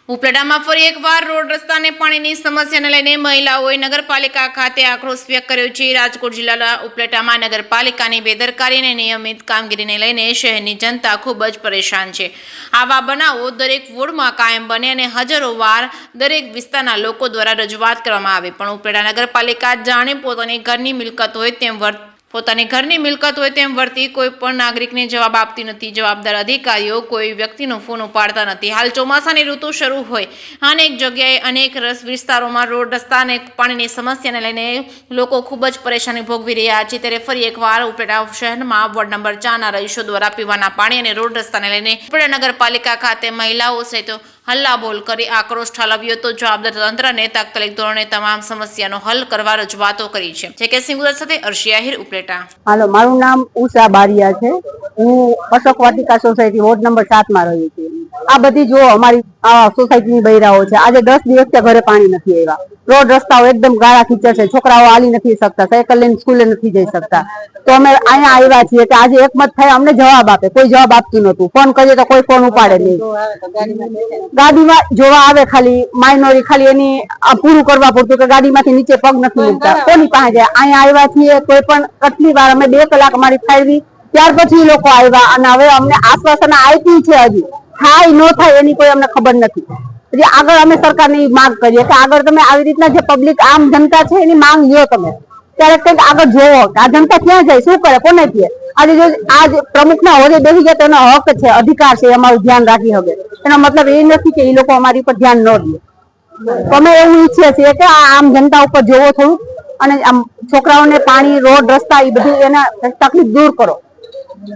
ઉપલેટામાં ફરી એકવાર રોડ રસ્તા અને પાણીની સમસ્યાને લઈને મહિલાઓએ નગરપાલિકા ખાતે આક્રોશ વ્યક્ત કર્યો છે। રાજકોટ જિલ્લાના ઉપલેટામાં નગરપાલિકાની બેદરકારી અને નિયમિત કામગીરીને લઈને શહેરની જનતા ખૂબ જ પરેશાન છે। આવા બનાવો દરેક વોર્ડમાં કાયમ બને અને હજારો વાર દરેક વિસ્તારના લોકો દ્વારા રજૂઆત કરવામાં આવે, પણ ઉપલેટા નગરપાલિકા જાણે પોતાની ઘરની મિલકત હોય તેમ વર્તી કોઈ પણ નાગરિકને જવાબ આપતી નથી। જવાબદાર અધિકારીઓ કોઈ વ્યક્તિનો ફોન ઉપાડતા નથી। હાલ ચોમાસાની ઋતુ શરૂ હોય અનેક જગ્યાએ અનેક વિસ્તારોમાં રોડ રસ્તા અને પાણીની સમસ્યાને લઈને લોકો ખૂબ જ પરેશાની ભોગવી રહ્યા છે। ત્યારે ફરી એકવાર ઉપલેટા શહેરમાં વોર્ડ નંબર 4 ના રહીશો દ્વારા પીવાના પાણી અને રોડ રસ્તાને લઈને ઉપલેટા નગરપાલિકા ખાતે મહિલાઓ સહિત હલ્લાબોલ કરી આક્રોશ ઠાલવ્યો હતો। જવાબદાર તંત્રને તાત્કાલિક ધોરણે તમામ સમસ્યાનો હલ કરવા રજૂઆતો કરી છે। જે સિંગુદર સાથે અર્શી આહિર, ઉપલેટા। હાલો, મારું નામ ઉષા બારિયા છે। હું અશોક વાટિકા સોસાયટી વોર્ડ નંબર 7 માં રહું છું। આ બધી જો અમારી સોસાયટીની બૈરાઓ છે। આજે 10 દિવસથી ઘરે પાણી નથી આવ્યા। રોડ રસ્તાઓ એકદમ ગાળા કીચડ છે। છોકરાઓ હાલી નથી શકતા, સાયકલ લઈને સ્કૂલે નથી જઈ શકતા। તો અમે અહીંયા આવ્યા છીએ કે આજે એકમત થાય અમને જવાબ આપે। કોઈ જવાબ આપતું નતું। ફોન કરીએ તો કોઈ ફોન ઉપાડે નહીં। ગાડીમાં જોવા આવે ખાલી માઇનોરી, ખાલી એની પૂરું કરવા પૂરતું કે ગાડીમાંથી નીચે પગ નથી મૂકતા। કોની પાસે જાય? અહીંયા આવ્યા છીએ કોઈ પણ કેટલી વાર અમે 2 કલાક અમારી ફાળવી, ત્યાર પછી લોકો આવ્યા અને હવે અમને આશ્વાસન આપી છે। હજી થાય ન થાય એની કોઈ અમને ખબર નથી। એટલે આગળ અમે સરકારની માંગ કરીએ કે આગળ તમે આવી રીતના જે પબ્લિક આમ જનતા છે એની માંગ લ્યો તમે, ત્યારે કંઈક આગળ જોવો કે આ જનતા ક્યાં જાય, શું કરે, કોને કહે। આજે જો આજ પ્રમુખના હોદ્દે બેસી ગયા તો એનો હક છે, અધિકાર છે, અમારું ધ્યાન રાખી શકે। એનો મતલબ એ નથી કે એ લોકો અમારી ઉપર ધ્યાન ન દે। અમે એવું ઈચ્છીએ છીએ કે આ આમ જનતા ઉપર જોવો થોડું, અને આમ છોકરાઓને પાણી, રોડ રસ્તા એ બધું એના તકલીફ દૂર કરો।